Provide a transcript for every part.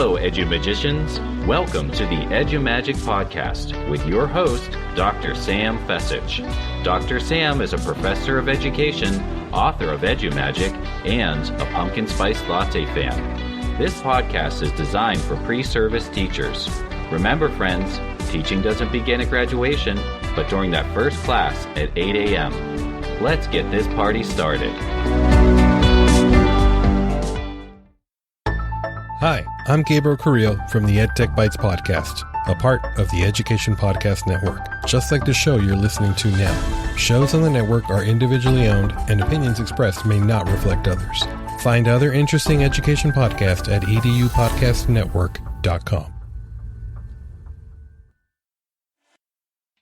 Hello, EduMagicians. Welcome to the EduMagic podcast with your host, Dr. Sam Fessich. Dr. Sam is a professor of education, author of EduMagic, and a pumpkin spice latte fan. This podcast is designed for pre-service teachers. Remember, friends, teaching doesn't begin at graduation, but during that first class at 8 a.m. Let's get this party started. Hi, I'm Gabriel Carrillo from the EdTech Bites podcast, a part of the Education Podcast Network, just like the show you're listening to now. Shows on the network are individually owned, and opinions expressed may not reflect others. Find other interesting education podcasts at edupodcastnetwork.com.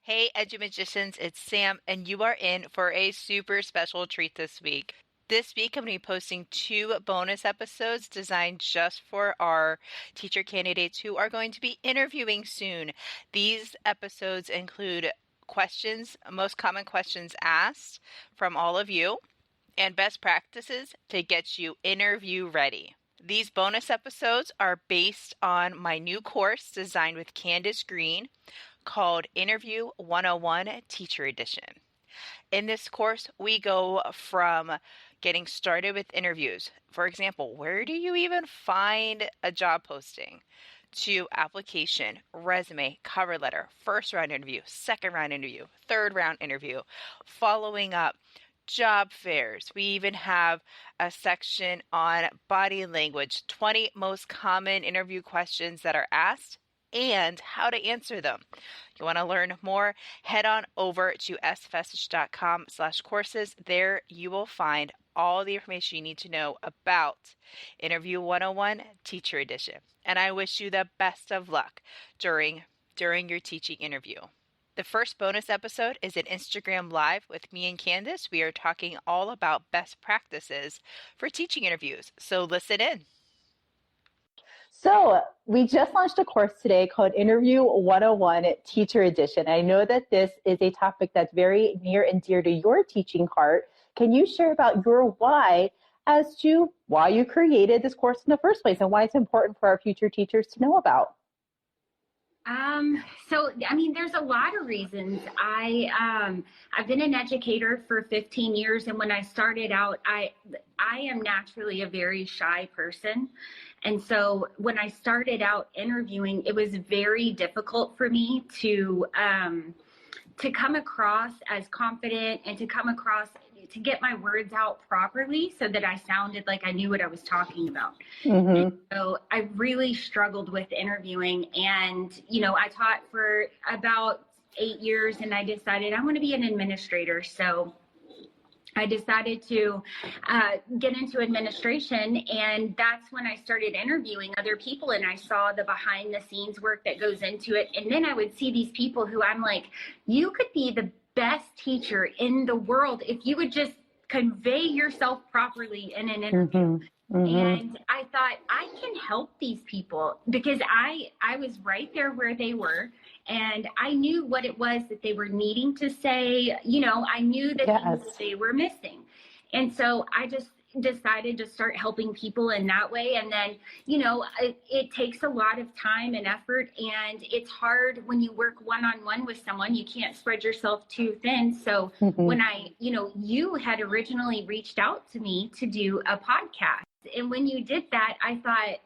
Hey, EduMagicians, it's Sam, and you are in for a super special treat this week. This week, I'm going to be posting 2 bonus episodes designed just for our teacher candidates who are going to be interviewing soon. These episodes include questions, most common questions asked from all of you, and best practices to get you interview ready. These bonus episodes are based on my new course designed with Candace Green called Interview 101 Teacher Edition. In this course, we go from getting started with interviews. For example, where do you even find a job posting? To application, resume, cover letter, first round interview, second round interview, third round interview, following up, job fairs. We even have a section on body language, 20 most common interview questions that are asked and how to answer them. You want to learn more? Head on over to sfessich.com/courses. There you will find all the information you need to know about Interview 101 Teacher Edition. And I wish you the best of luck during your teaching interview. The first bonus episode is an Instagram Live with me and Candace. We are talking all about best practices for teaching interviews. So listen in. So we just launched a course today called Interview 101 Teacher Edition. I know that this is a topic that's very near and dear to your teaching heart. Can you share about your why as to why you created this course in the first place and why it's important for our future teachers to know about? There's a lot of reasons. I've been an educator for 15 years, and when I started out, I am naturally a very shy person. And so when I started out interviewing, it was very difficult for me to come across as confident and to get my words out properly so that I sounded like I knew what I was talking about. Mm-hmm. So I really struggled with interviewing, and, I taught for about 8 years, and I decided I want to be an administrator. So I decided to get into administration, and that's when I started interviewing other people, and I saw the behind the scenes work that goes into it. And then I would see these people who I'm like, you could be the best teacher in the world if you would just convey yourself properly in an interview. Mm-hmm. Mm-hmm. And I thought, I can help these people because I was right there where they were, and I knew what it was that they were needing to say. I knew the things that they were missing. And so I just decided to start helping people in that way. And then, it takes a lot of time and effort, and it's hard when you work one-on-one with someone. You can't spread yourself too thin. So when you had originally reached out to me to do a podcast, and when you did that, I thought,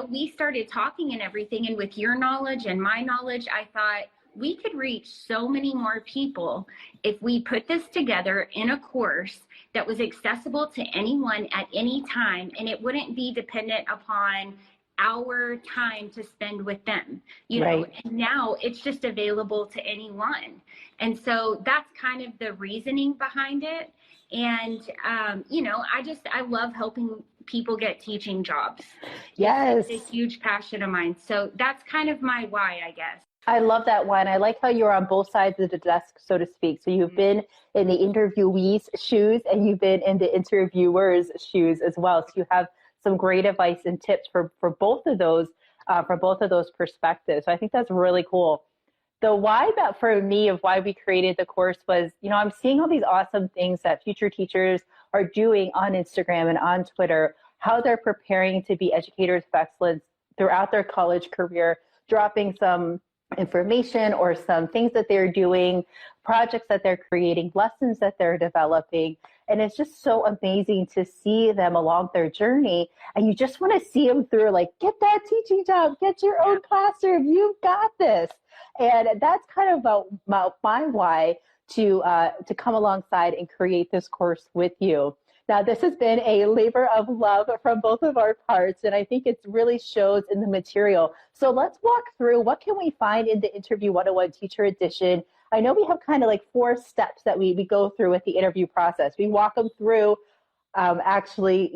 we started talking and everything, and with your knowledge and my knowledge, I thought we could reach so many more people if we put this together in a course that was accessible to anyone at any time, and it wouldn't be dependent upon our time to spend with them, know, and now it's just available to anyone. And so that's kind of the reasoning behind it. And, I love helping people get teaching jobs. Yes. It's a huge passion of mine. So that's kind of my why, I guess. I love that one. I like how you're on both sides of the desk, so to speak. So you've been in the interviewee's shoes and you've been in the interviewer's shoes as well. So you have some great advice and tips for both of those perspectives. So I think that's really cool. The why that for me of why we created the course was, I'm seeing all these awesome things that future teachers are doing on Instagram and on Twitter, how they're preparing to be educators of excellence throughout their college career, dropping some information or some things that they're doing, projects that they're creating, lessons that they're developing. And it's just so amazing to see them along their journey. And you just want to see them through, like, get that teaching job, get your own classroom, you've got this. And that's kind of about my why to come alongside and create this course with you. Now, this has been a labor of love from both of our parts, and I think it really shows in the material. So let's walk through what can we find in the Interview 101 Teacher Edition. I know we have kind of like 4 steps that we go through with the interview process. We walk them through actually,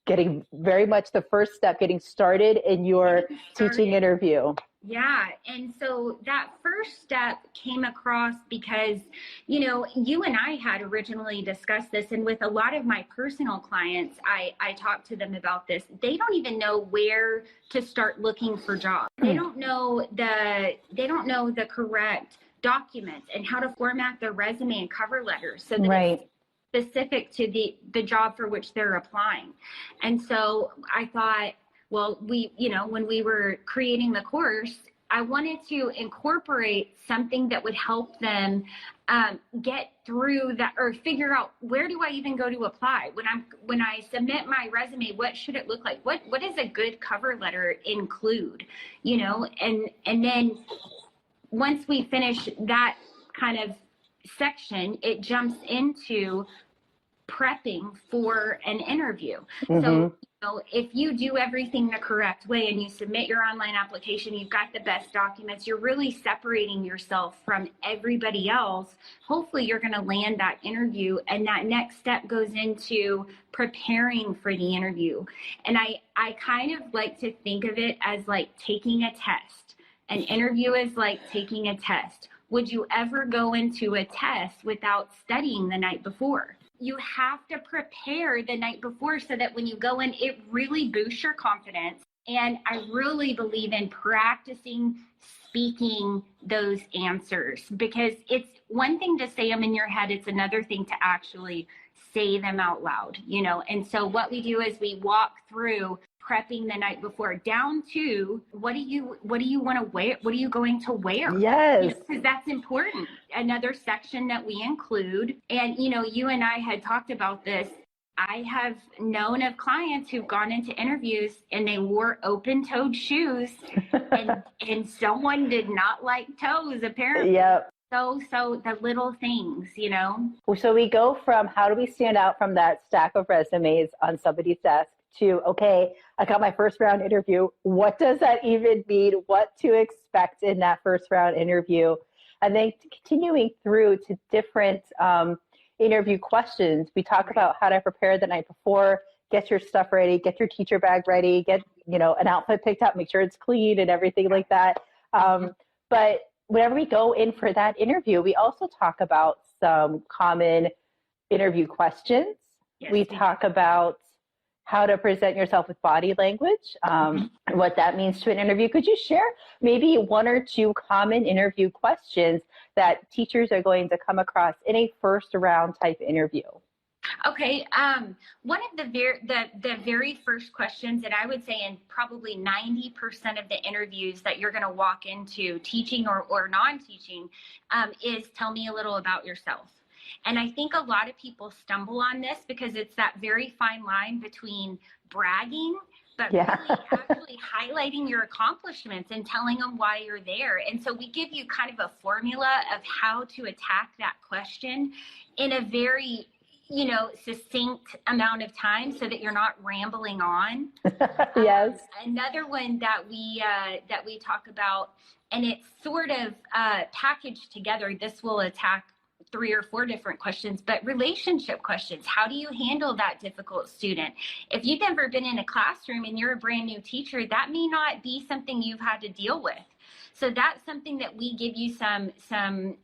getting very much the first step, getting started in your teaching interview. Yeah. And so that first step came across because, you and I had originally discussed this, and with a lot of my personal clients, I talked to them about this. They don't even know where to start looking for jobs. They don't know the correct documents and how to format their resume and cover letters so that it's specific to the job for which they're applying. And so I thought, well, when we were creating the course, I wanted to incorporate something that would help them get through that, or figure out, where do I even go to apply? When I submit my resume, what should it look like? What does a good cover letter include? And then once we finish that kind of section, it jumps into prepping for an interview. So if you do everything the correct way and you submit your online application, you've got the best documents, you're really separating yourself from everybody else. Hopefully you're going to land that interview, and that next step goes into preparing for the interview. And I kind of like to think of it as like taking a test. An interview is like taking a test. Would you ever go into a test without studying the night before? You have to prepare the night before so that when you go in, it really boosts your confidence. And I really believe in practicing speaking those answers, because it's one thing to say them in your head. It's another thing to actually say them out loud, And so what we do is we walk through prepping the night before, down to what do you want to wear? What are you going to wear? Yes. Because that's important. Another section that we include, and you and I had talked about this. I have known of clients who've gone into interviews and they wore open-toed shoes and someone did not like toes, apparently. Yep. So the little things, So we go from how do we stand out from that stack of resumes on somebody's desk to, okay, I got my first round interview. What does that even mean? What to expect in that first round interview? And then continuing through to different interview questions. We talk about how to prepare the night before, get your stuff ready, get your teacher bag ready, get, an outfit picked out, make sure it's clean and everything like that. But whenever we go in for that interview, we also talk about some common interview questions. Yes, we talk about how to present yourself with body language, what that means to an interview. Could you share maybe 1 or 2 common interview questions that teachers are going to come across in a first round type interview? Okay. One of the very first questions that I would say in probably 90% of the interviews that you're going to walk into, teaching or non-teaching, is tell me a little about yourself. And I think a lot of people stumble on this because it's that very fine line between bragging, but really actually highlighting your accomplishments and telling them why you're there. And so we give you kind of a formula of how to attack that question in a very, succinct amount of time so that you're not rambling on. Yes. Another one that we talk about, and it's sort of packaged together. This will attack 3 or 4 different questions, but relationship questions. How do you handle that difficult student? If you've never been in a classroom and you're a brand new teacher, that may not be something you've had to deal with. So that's something that we give you some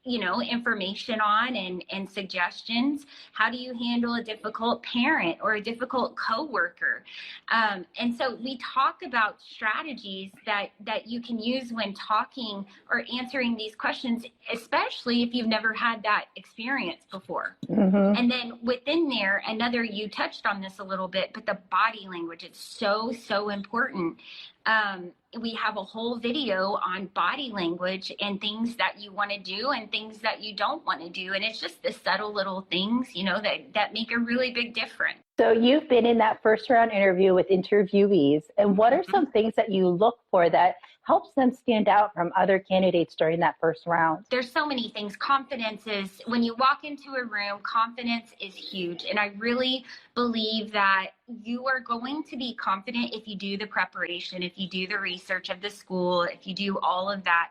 information on and suggestions. How do you handle a difficult parent or a difficult coworker? And so we talk about strategies that you can use when talking or answering these questions, especially if you've never had that experience before. Mm-hmm. And then within there, you touched on this a little bit, but the body language, it's so, so important. We have a whole video on body language and things that you want to do and things that you don't want to do. And it's just the subtle little things, that make a really big difference. So you've been in that first round interview with interviewees. And what are some things that you look for that helps them stand out from other candidates during that first round? There's so many things. Confidence is, when you walk into a room, confidence is huge. And I really believe that you are going to be confident if you do the preparation, if you do the research of the school, if you do all of that.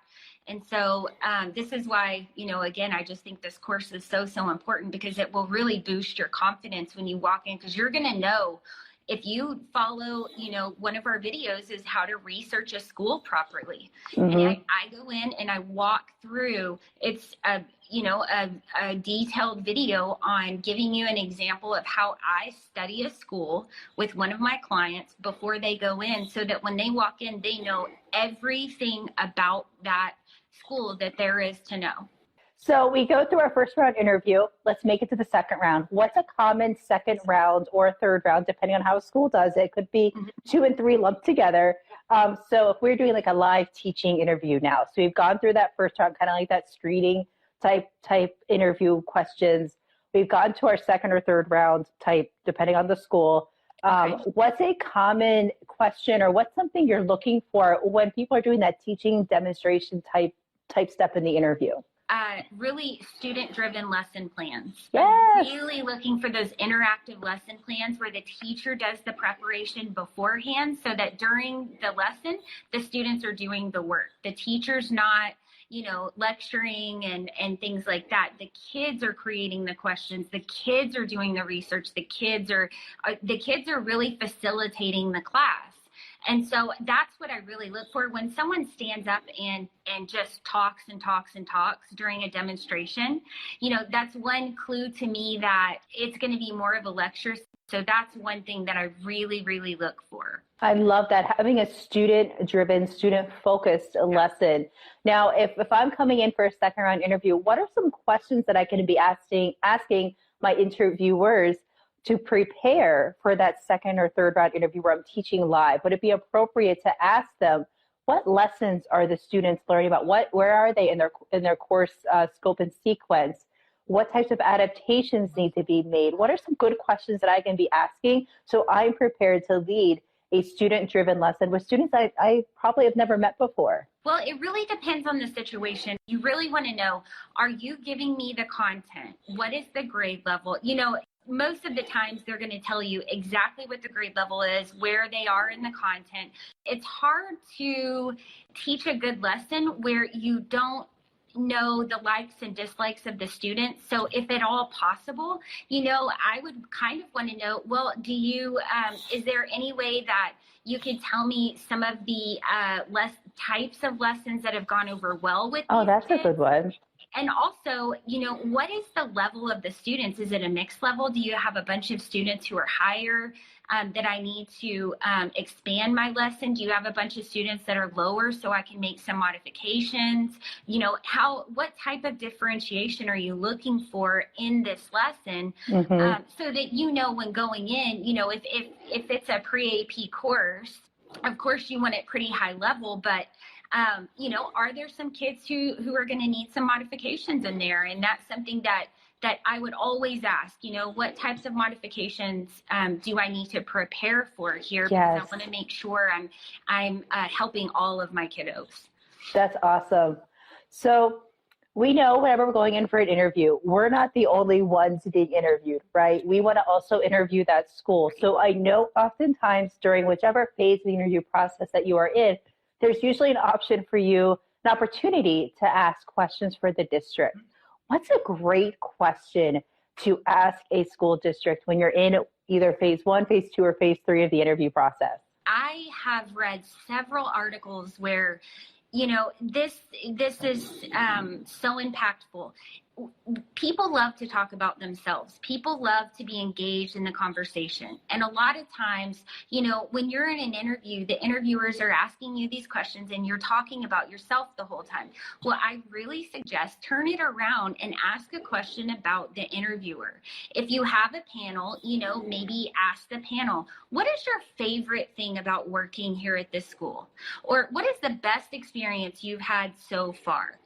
And so this is why, again, I just think this course is so, so important, because it will really boost your confidence when you walk in, because you're going to know. If you follow, one of our videos is how to research a school properly. Mm-hmm. And I go in and I walk through, it's a detailed video on giving you an example of how I study a school with one of my clients before they go in, so that when they walk in, they know everything about that school that there is to know. So we go through our first round interview. Let's make it to the second round. What's a common second round or third round, depending on how a school does it? It could be 2 and 3 lumped together. So if we're doing like a live teaching interview now, so we've gone through that first round, kind of like that screening type interview questions. We've gone to our second or third round type, depending on the school. What's a common question, or what's something you're looking for when people are doing that teaching demonstration type step in the interview? Really student-driven lesson plans. Yes. I'm really looking for those interactive lesson plans where the teacher does the preparation beforehand, so that during the lesson, the students are doing the work. The teacher's not, lecturing and things like that. The kids are creating the questions. The kids are doing the research. The kids are really facilitating the class. And so that's what I really look for. When someone stands up and just talks and talks and talks during a demonstration, that's one clue to me that it's going to be more of a lecture. So that's one thing that I really, really look for. I love that, having a student-driven, student-focused lesson. Now, if I'm coming in for a second round interview, what are some questions that I can be asking my interviewers to prepare for that second or third round interview where I'm teaching live? Would it be appropriate to ask them, what lessons are the students learning about? Where are they in their course scope and sequence? What types of adaptations need to be made? What are some good questions that I can be asking so I'm prepared to lead a student-driven lesson with students I probably have never met before? Well, it really depends on the situation. You really want to know, are you giving me the content? What is the grade level? Most of the times they're going to tell you exactly what the grade level is, where they are in the content. It's hard to teach a good lesson where you don't know the likes and dislikes of the students. So if at all possible, I would kind of want to know, well, is there any way that you could tell me some of the types of lessons that have gone over well with Oh, that's kids? A good one. And also, what is the level of the students? Is it a mixed level? Do you have a bunch of students who are higher that I need to expand my lesson? Do you have a bunch of students that are lower so I can make some modifications? What type of differentiation are you looking for in this lesson so that when going in, if it's a pre-AP course, of course you want it pretty high level, but are there some kids who are going to need some modifications in there? And that's something that I would always ask, what types of modifications do I need to prepare for here? Because I want to make sure I'm helping all of my kiddos. That's awesome. So we know whenever we're going in for an interview, we're not the only ones being interviewed, right? We want to also interview that school. So I know oftentimes during whichever phase of the interview process that you are in, there's usually an option for you, an opportunity to ask questions for the district. What's a great question to ask a school district when you're in either phase 1, phase 2, or phase 3 of the interview process? I have read several articles where this is so impactful. People love to talk about themselves. People love to be engaged in the conversation. And a lot of times, when you're in an interview, the interviewers are asking you these questions and you're talking about yourself the whole time. Well, I really suggest turn it around and ask a question about the interviewer. If you have a panel, maybe ask the panel, what is your favorite thing about working here at this school? Or what is the best experience you've had so far?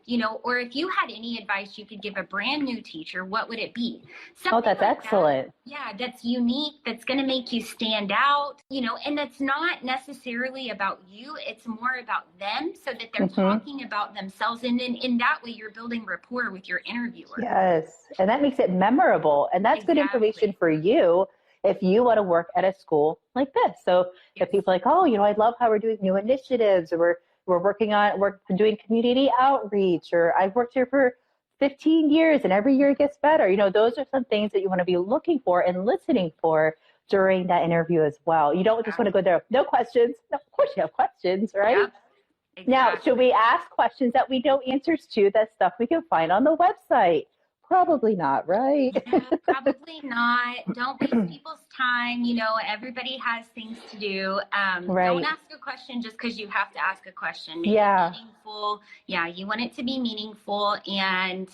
Or if you had any advice you could give a brand new teacher, what would it be? Something that's like excellent. That, yeah, that's unique, that's going to make you stand out, and that's not necessarily about you. It's more about them so that they're talking about themselves. And then in that way, you're building rapport with your interviewer. Yes. And that makes it memorable. And that's good information for you if you want to work at a school like this. So if people are like, oh, I love how we're doing new initiatives, or we're doing community outreach, or I've worked here for 15 years and every year it gets better. Those are some things that you want to be looking for and listening for during that interview as well. You don't just want to go there, no questions. No, of course you have questions, right? Yeah, exactly. Now, should we ask questions that we know answers to? That's stuff we can find on the website. Probably not, right? Yeah, probably not. Don't waste people's time. Everybody has things to do. Right. Don't ask a question just because you have to ask a question. Make it meaningful. Yeah, you want it to be meaningful and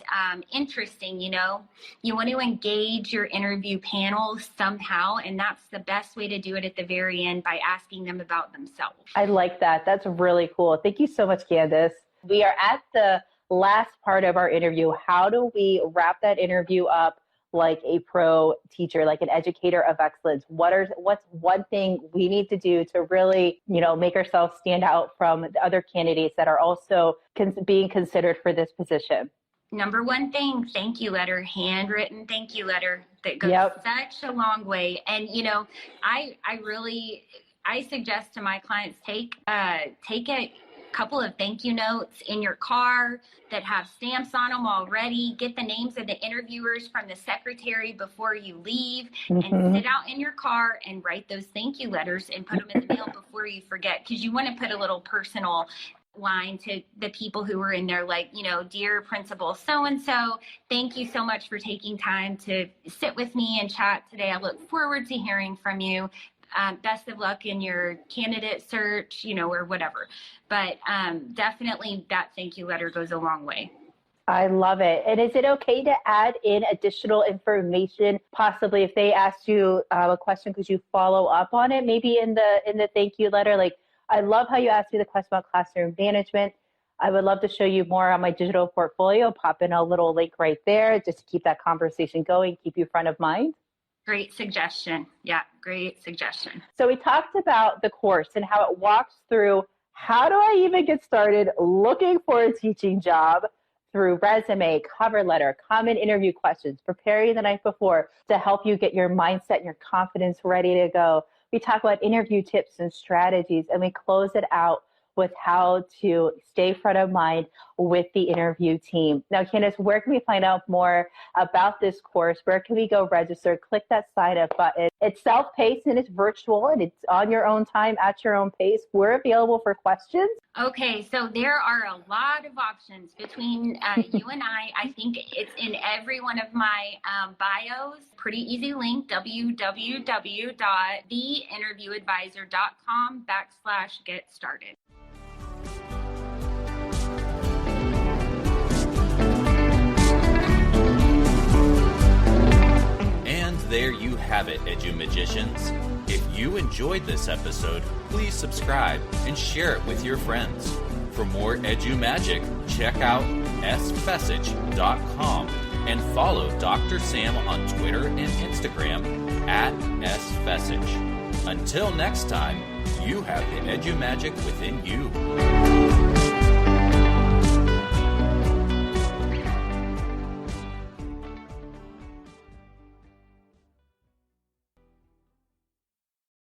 interesting. You want to engage your interview panel somehow, and that's the best way to do it at the very end, by asking them about themselves. I like that. That's really cool. Thank you so much, Candace. We are at the last part of our interview. How do we wrap that interview up like a pro teacher, like an educator of excellence? What's one thing we need to do to really, make ourselves stand out from the other candidates that are also being considered for this position? Number one thing, thank you letter, handwritten thank you letter that goes such a long way. And, I suggest to my clients, take a couple of thank you notes in your car that have stamps on them already. Get the names of the interviewers from the secretary before you leave, and sit out in your car and write those thank you letters and put them in the mail before you forget, because you want to put a little personal line to the people who were in there, like, dear principal so-and-so, thank you so much for taking time to sit with me and chat today. I look forward to hearing from you. Best of luck in your candidate search, or whatever. But definitely that thank you letter goes a long way. I love it. And is it okay to add in additional information, possibly if they asked you a question, could you follow up on it maybe in the thank you letter? Like, I love how you asked me the question about classroom management. I would love to show you more on my digital portfolio. Pop in a little link right there just to keep that conversation going, keep you front of mind. Great suggestion. Yeah, great suggestion. So we talked about the course and how it walks through how do I even get started looking for a teaching job, through resume, cover letter, common interview questions, preparing the night before to help you get your mindset and your confidence ready to go. We talk about interview tips and strategies, and we close it out with how to stay front of mind with the interview team. Now, Candace, where can we find out more about this course? Where can we go register? Click that sign up button. It's self-paced and it's virtual and it's on your own time at your own pace. We're available for questions. Okay, so there are a lot of options between you and I. I think it's in every one of my bios. Pretty easy link, www.theinterviewadvisor.com/get started. And there you have it, EduMagicians. If you enjoyed this episode, please subscribe and share it with your friends. For more EduMagic, check out sfessage.com and follow Dr. Sam on Twitter and Instagram @sfessage. Until next time, you have the EduMagic within you.